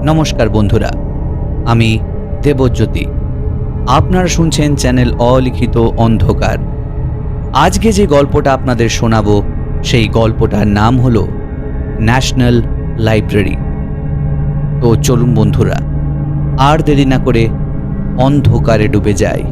নমস্কার বন্ধুরা, আমি দেবজ্যোতি। আপনারা শুনছেন চ্যানেল অলিখিত অন্ধকার। আজকে যে গল্পটা আপনাদের শোনাবো সেই গল্পটার নাম হলো ন্যাশনাল লাইব্রেরি। তো চলুন বন্ধুরা, আর দেরি না করে অন্ধকারে ডুবে যাই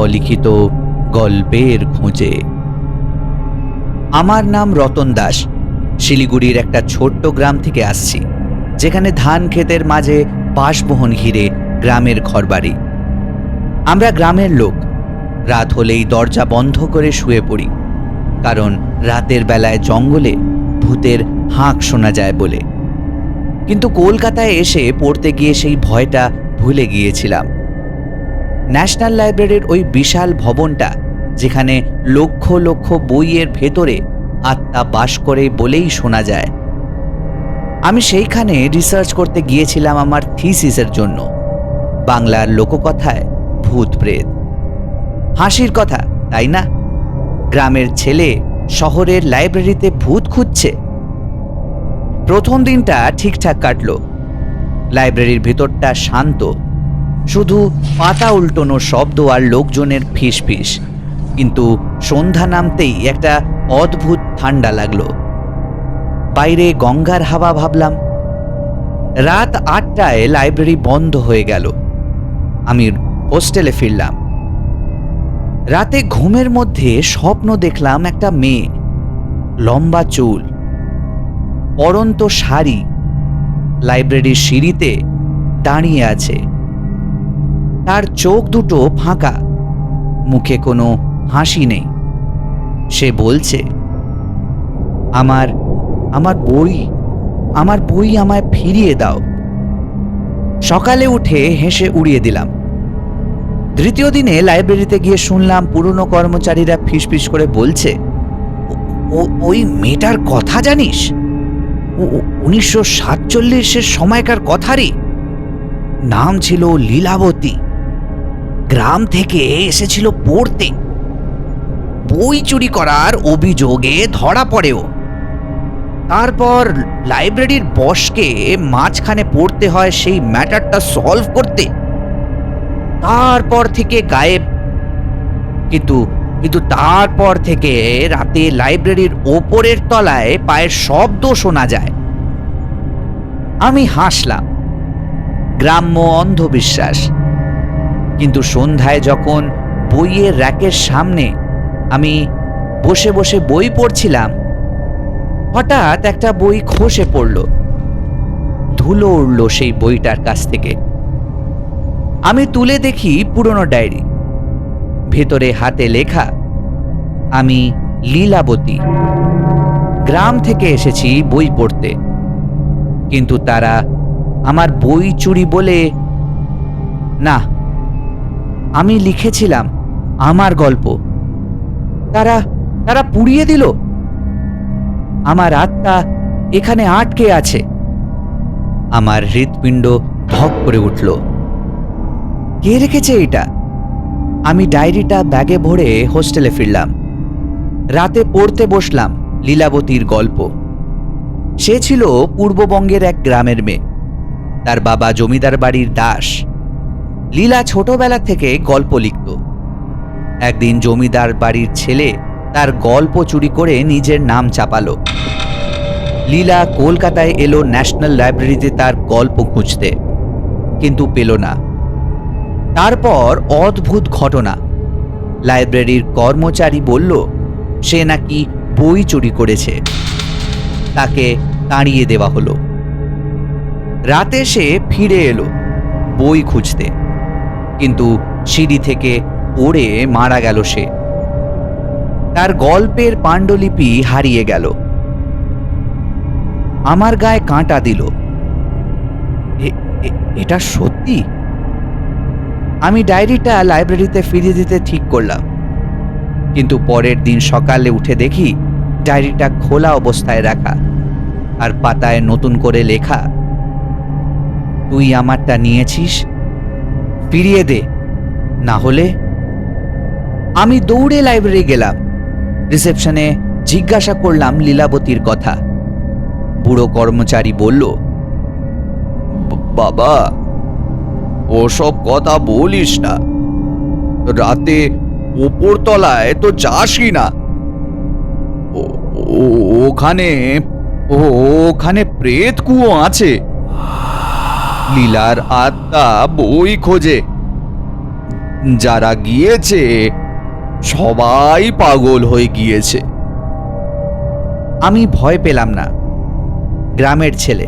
অলিখিত গল্পের খোঁজে। আমার নাম রতন দাস। শিলিগুড়ির একটা ছোট্ট গ্রাম থেকে আসছি, যেখানে ধান ক্ষেতের মাঝে বাসবহন ঘিরে গ্রামের ঘরবাড়ি। আমরা গ্রামের লোক রাত হলেই দরজা বন্ধ করে শুয়ে পড়ি, কারণ রাতের বেলায় জঙ্গলে ভূতের হাঁক শোনা যায় বলে। কিন্তু কলকাতায় এসে পড়তে গিয়ে সেই ভয়টা ভুলে গিয়েছিলাম। ন্যাশনাল লাইব্রেরির ওই বিশাল ভবনটা, যেখানে লক্ষ লক্ষ বইয়ের ভেতরে আত্মা বাস করে বলেই শোনা যায়। আমি সেইখানে রিসার্চ করতে গিয়েছিলাম আমার থিসিসের জন্য। বাংলার লোককথায় ভূত প্রেত, হাসির কথা, তাই না? গ্রামের ছেলে শহরের লাইব্রেরিতে ভূত খুঁজছে। প্রথম দিনটা ঠিকঠাক কাটলো। লাইব্রেরির ভেতরটা শান্ত, শুধু পাতা উল্টোনোর শব্দ আর লোকজনের ফিসফিস। কিন্তু সন্ধ্যা নামতেই একটা অদ্ভুত ঠান্ডা লাগলো। বাইরে গঙ্গার হাওয়া ভাবলাম। রাত 8টায় লাইব্রেরি বন্ধ হয়ে গেল। আমি হোস্টেলে ফিরলাম। রাতে ঘুমের মধ্যে স্বপ্ন দেখলাম একটা মেয়ে, লম্বা চুল, পরন্ত শাড়ি, লাইব্রেরির সিঁড়িতে দাঁড়িয়ে আছে। তার চোখ দুটো ফাঁকা, মুখে কোনো হাসি নেই। সে বলছে, আমার বই আমায় ফিরিয়ে দাও। সকালে উঠে হেসে উড়িয়ে দিলাম। দ্বিতীয় দিনে লাইব্রেরিতে গিয়ে শুনলাম পুরনো কর্মচারীরা ফিসফিস করে বলছে, ওই মেয়েটার কথা জানিস? 1947-এর সময়কার কথারই। নাম ছিল লীলাবতী। গ্রাম থেকে এসেছিল পড়তে। বই চুরি করার অভিযোগে ধরা পড়েও। তারপর লাইব্রেরির বসকে মাঝখানে পড়তে হয় সেই ম্যাটারটা সলভ করতে। তারপর থেকে গায়েব। কিন্তু তারপর থেকে রাতে লাইব্রেরির ওপরের তলায় পায়ের শব্দ শোনা যায়। আমি হাসলাম, গ্রাম্য অন্ধবিশ্বাস। কিন্তু সন্ধ্যায় যখন বইয়ের র্যাকের সামনে আমি বসে বসে বই পড়ছিলাম, হঠাৎ একটা বই খসে পড়ল। ধুলো উড়ল সেই বইটার কাছ থেকে। আমি তুলে দেখি পুরনো ডায়েরি। ভেতরে হাতে লেখা, আমি লীলাবতী, গ্রাম থেকে এসেছি বই পড়তে। কিন্তু তারা আমার বই চুরি বলে না। আমি লিখেছিলাম আমার গল্প, তারা পুড়িয়ে দিল। আমার আত্মা এখানে আটকে আছে। আমার হৃৎপিণ্ড ধক করে উঠল। কে রেখেছে এটা? আমি ডায়েরিটা ব্যাগে ভরে হোস্টেলে ফিরলাম। রাতে পড়তে বসলাম লীলাবতীর গল্প। সে ছিল পূর্ববঙ্গের এক গ্রামের মেয়ে। তার বাবা জমিদার বাড়ির দাস। লীলা ছোটবেলা থেকে গল্প লিখত। একদিন জমিদার বাড়ির ছেলে তার গল্প চুরি করে নিজের নাম চাপালো। লীলা কলকাতায় এলো ন্যাশনাল লাইব্রেরিতে তার গল্প খুঁজতে, কিন্তু পেল না। তারপর অদ্ভুত ঘটনা। লাইব্রেরির কর্মচারী বলল সে নাকি বই চুরি করেছে। তাকে তাড়িয়ে দেওয়া হলো। রাতে সে ফিরে এলো বই খুঁজতে, কিন্তু সিঁড়ি থেকে পড়ে মারা গেল সে। তার গল্পের পাণ্ডুলিপি হারিয়ে গেল। আমার গায়ে কাঁটা দিল। এটা সত্যি? আমি ডায়েরিটা লাইব্রেরিতে ফিরিয়ে দিতে ঠিক করলাম, কিন্তু পরের দিন সকালে উঠে দেখি ডায়েরিটা খোলা অবস্থায় রাখা, আর পাতায় নতুন করে লেখা, তুই আমারটা নিয়েছিস, ফিরিয়ে দে, না হলে। আমি দৌড়ে লাইব্রেরি গেলাম। রিসেপশনে জিজ্ঞাসা করলাম লীলাবতীর কথা। বুড়ো কর্মচারী বলল, বাবা, ওসব কথা বলিস না। রাতে ওপর তলায় তো যাসই না। ওখানে ওখানে প্রেত কুয়ো আছে। লীলার আত্মা বই খোঁজে। যারা গিয়েছে সবাই পাগল হয়ে গিয়েছে। আমি ভয় পেলাম না। গ্রামের ছেলে,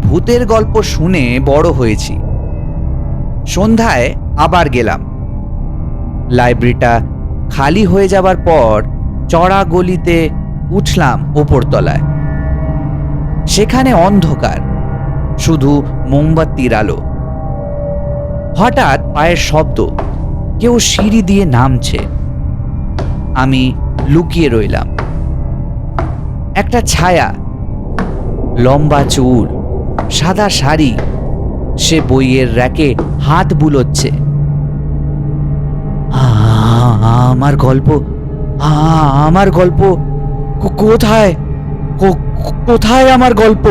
ভূতের গল্প শুনে বড় হয়েছি। সন্ধ্যায় আবার গেলাম। লাইব্রেরিটা খালি হয়ে যাবার পর চড়া গলিতে উঠলাম ওপরতলায়। সেখানে অন্ধকার, শুধু মোমবাতির আলো। হঠাৎ পায়ের শব্দ, কেউ সিঁড়ি দিয়ে নামছে। আমি লুকিয়ে রইলাম। একটা ছায়া, লম্বা চুল, সাদা শাড়ি, সে বইয়ের র্যাকে হাত বুলোচ্ছে। আমার গল্প, আমার গল্প কোথায়? কোথায় আমার গল্প?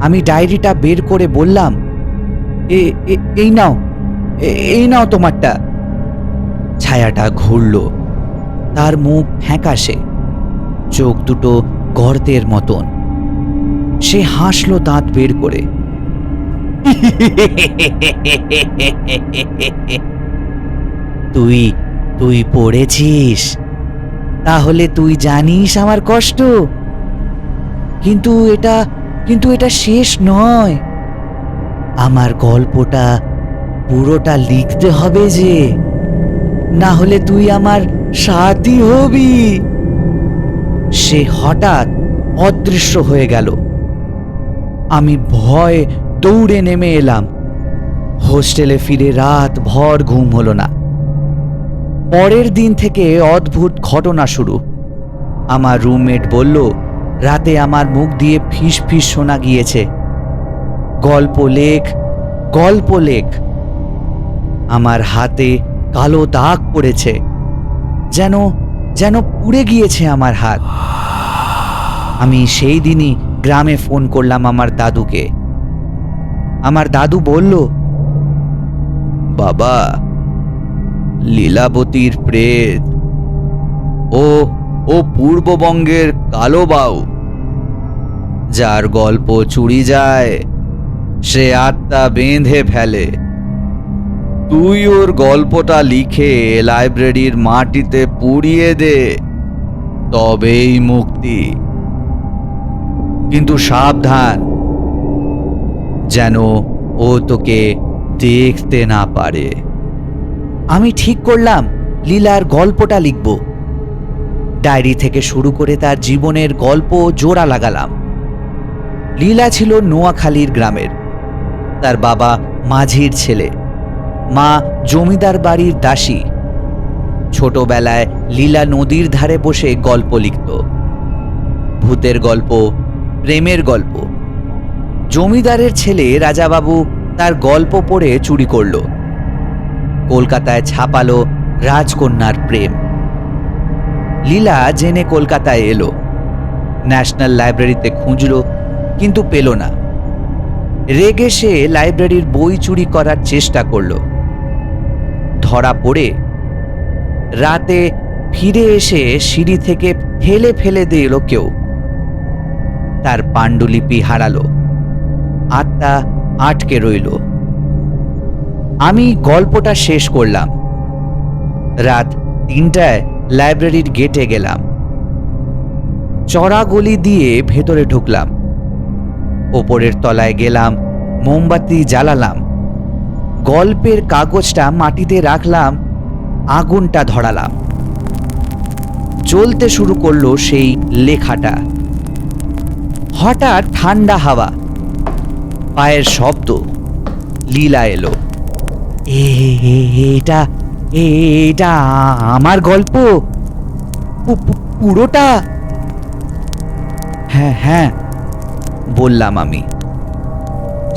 আমি ডায়েরিটা বের করে বললাম, এই নাও, এই নাও তোমারটা। ছায়াটা ঘুরল। তার মুখ ফ্যাকাশে, চোখ দুটো গর্তের মতন। সে হাসলো দাঁত বের করে। তুই তুই পড়েছিস, তাহলে তুই জানিস আমার কষ্ট। কিন্তু এটা শেষ নয়। আমার গল্পটা পুরোটা লিখতে হবে যে, না হলে তুই আমার সাথী হবি। সে হঠাৎ অদৃশ্য হয়ে গেল। আমি ভয়ে দৌড়ে নেমে এলাম। হোস্টেলে ফিরে রাত ভর ঘুম হলো না। পরের দিন থেকে অদ্ভুত ঘটনা শুরু। আমার রুমমেট বলল, রাতে আমার মুখ দিয়ে ফিস ফিস শোনা গিয়েছে, গল্প লেখ, গল্প লেখ। আমার হাতে কালো দাগ পড়েছে, যেন যেন পুড়ে গিয়েছে আমার হাত। আমি সেই দিনই গ্রামে ফোন করলাম আমার দাদুকে। আমার দাদু বলল, বাবা, লীলাবতীর প্রেত, ও পূর্ববঙ্গের কালো বাউ। যার গল্প চুরি যায় সে আত্মা বেঁধে ফেলে। তুই ওর গল্পটা লিখে লাইব্রেরির মাটিতে পুড়িয়ে দে, তবেই মুক্তি। কিন্তু সাবধান, যেন ও তোকে দেখতে না পারে। আমি ঠিক করলাম লীলার গল্পটা লিখব। ডায়েরি থেকে শুরু করে তার জীবনের গল্প জোড়া লাগালাম। লীলা ছিল নোয়াখালীর গ্রামের। তার বাবা মাঝির ছেলে, মা জমিদার বাড়ির দাসী। ছোটবেলায় লীলা নদীর ধারে বসে গল্প লিখত। ভূতের গল্প, প্রেমের গল্প। জমিদারের ছেলে রাজাবাবু তার গল্প পড়ে চুরি করল। কলকাতায় ছাপালো রাজকন্যার প্রেম। লীলা জেনে কলকাতায় এলো। ন্যাশনাল লাইব্রেরিতে খুঁজল, কিন্তু পেল না। রেগে সে লাইব্রেরির বই চুরি করার চেষ্টা করল। ধরা পড়ে রাতে ফিরে এসে সিঁড়ি থেকে ফেলে ফেলে দিল কেউ। তার পাণ্ডুলিপি হারালো, আত্মা আটকে রইল। আমি গল্পটা শেষ করলাম। রাত 3টায় লাইব্রেরির গেটে গেলাম। চড়া গলি দিয়ে ভেতরে ঢুকলাম। ওপরের তলায় গেলাম, মোমবাতি জ্বালালাম, গল্পের কাগজটা মাটিতে রাখলাম, আগুনটা ধরালাম। জ্বলতে শুরু করলো সেই লেখাটা। হঠাৎ ঠান্ডা হাওয়া, পায়ের শব্দ। লীলা এলো। এটা এটা আমার গল্প পুরোটা? হ্যাঁ হ্যাঁ বললাম আমি।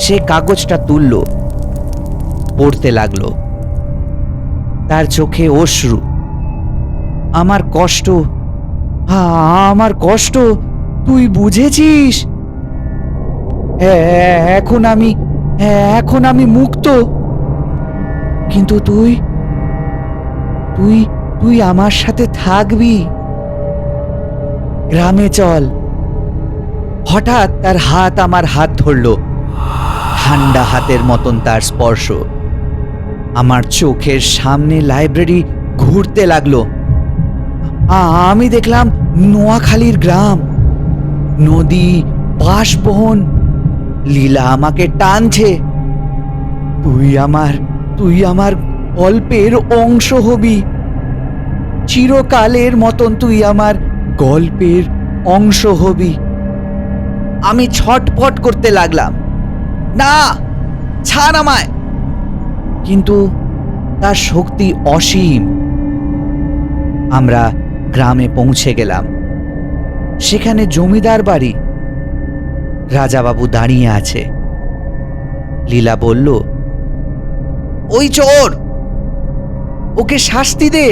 সে কাগজটা তুলল, পড়তে লাগলো। তার চোখে অশ্রু। আমার কষ্ট, আমার কষ্ট তুই বুঝেছিস? এখন আমি এখন আমি মুক্ত। কিন্তু তুই তুই তুই আমার সাথে থাকবি। গ্রামে চল। হঠাৎ তার হাত আমার হাত ধরল, ঠান্ডা হাতের মতন তার স্পর্শ। আমার চোখের সামনে লাইব্রেরি ঘুরতে লাগলো। আমি দেখলাম নোয়াখালীর গ্রাম, নদী, বাঁশবন। লীলা আমাকে টানছে। তুই আমার গল্পের অংশ হবি। চিরকালের মতন তুই আমার গল্পের অংশ হবি। আমি ছটফট করতে লাগলাম, না, ছাড় আমায়। কিন্তু তার শক্তি অসীম। আমরা গ্রামে পৌঁছে গেলাম। সেখানে জমিদার বাড়ি। রাজাবাবু দাঁড়িয়ে আছে। লীলা বলল, ওই চোর, ওকে শাস্তি দে।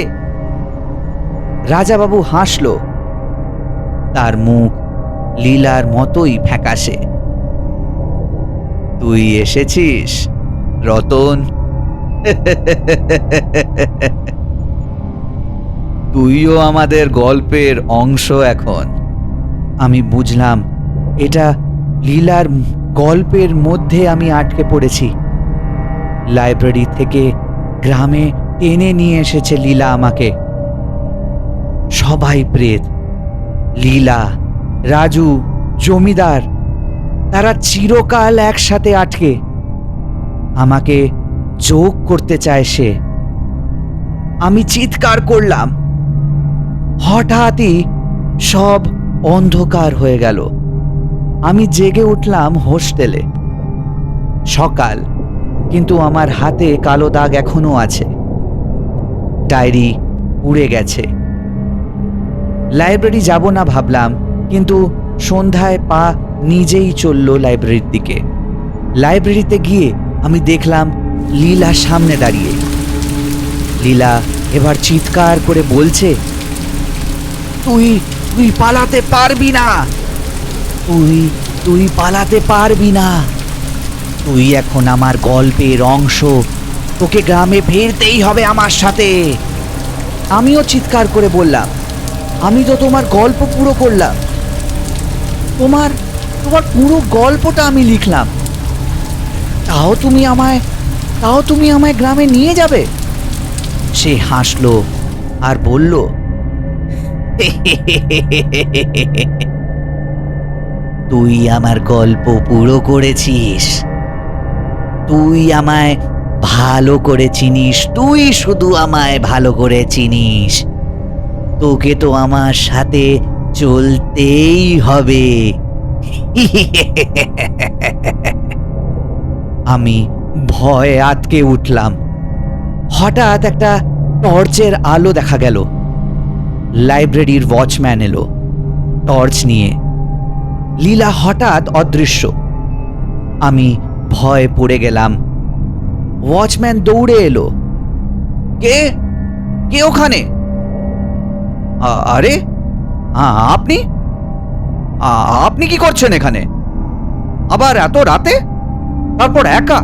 রাজাবাবু হাসল। তার মুখ লীলার মতোই ফ্যাকাশে। তুই এসেছিস রতন। তুইও আমাদের গল্পের অংশ এখন। আমি বুঝলাম এটা লীলার গল্পের মধ্যে আমি আটকে পড়েছি। লাইব্রেরি থেকে গ্রামে টেনে নিয়ে এসেছে লীলা আমাকে। সবাই প্রেত। লীলা, রাজু, জমিদার, তারা চিরকাল একসাথে আটকে। আমাকে যোগ করতে চায় সে। আমি চিৎকার করলাম। হঠাৎই সব অন্ধকার হয়ে গেল। আমি জেগে উঠলাম হোস্টেলে। সকাল, কিন্তু আমার হাতে কালো দাগ এখনো আছে। ডায়েরি উড়ে গেছে। লাইব্রেরি যাব না ভাবলাম, কিন্তু সন্ধ্যায় পা নিজেই চলল লাইব্রেরির দিকে। লাইব্রেরিতে গিয়ে আমি দেখলাম লীলা সামনে দাঁড়িয়ে। লীলা এবার চিৎকার করে বলছে, তুই পালাতে পারবি না। তুই পালাতে পারবি না। তুই এখন আমার গল্পের অংশ। তোকে গ্রামে ফিরতেই হবে আমার সাথে। আমিও চিৎকার করে বললাম, আমি তো তোমার গল্প পুরো করলাম। তোমার পুরো গল্পটা আমি লিখলাম। তাও তুমি আমায় গ্রামে নিয়ে যাবে? সে হাসলো আর বলল, তুই আমার গল্প পুরো করেছিস। তুই আমায় ভালো করে চিনিস। তুই শুধু আমায় ভালো করে চিনিস। তোকে তো আমার সাথে চলতেই হবে। আমি ভয়ে আটকে উঠলাম। হঠাৎ একটা টর্চের আলো দেখা গেল। লাইব্রেরির ওয়াচম্যান এলো টর্চ নিয়ে। লীলা হঠাৎ অদৃশ্য। আমি ভয় পড়ে গেলাম। ওয়াচম্যান দৌড়ে এলো। কে ওখানে? আরে আপনি কি করছেন এখানে, আবার এত রাতে, তারপর একা,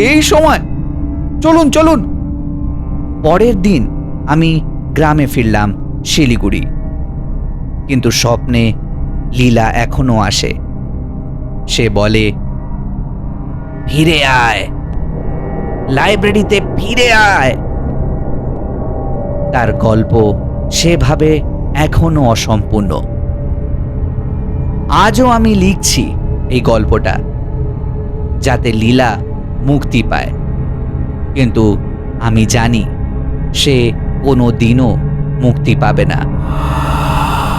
এই সময়? চলুন। পরের দিন আমি গ্রামে ফিরলাম, শিলিগুড়ি। কিন্তু স্বপ্নে লীলা এখনো আসে। সে বলে, ফিরে আয়, লাইব্রেরিতে ফিরে আয়। তার গল্প সেভাবে এখনো অসম্পূর্ণ। আজও আমি লিখছি এই গল্পটা, যাতে লীলা মুক্তি পায়। কিন্তু আমি জানি সে কোনো দিনও মুক্তি পাবে না,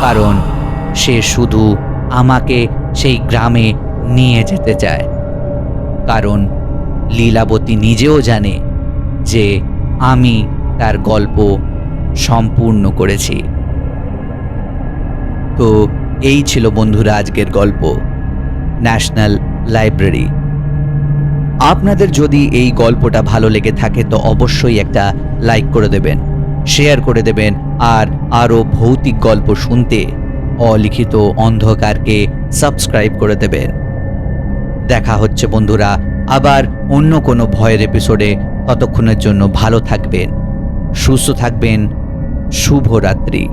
কারণ সে শুধু আমাকে সেই গ্রামে নিয়ে যেতে চায়। কারণ লীলাবতী নিজেও জানে যে আমি তার গল্প সম্পূর্ণ করেছি। তো এই ছিল বন্ধুরা আজকের গল্প, ন্যাশনাল লাইব্রেরি। আপনাদের যদি এই গল্পটা ভালো লেগে থাকে তো অবশ্যই একটা লাইক করে দেবেন, শেয়ার করে দেবেন, আর আরও ভৌতিক গল্প শুনতে অলিখিত অন্ধকারকে সাবস্ক্রাইব করে দেবেন। দেখা হচ্ছে বন্ধুরা আবার অন্য কোনো ভয়ের এপিসোডে। ততক্ষণের জন্য ভালো থাকবেন, সুস্থ থাকবেন। শুভরাত্রি।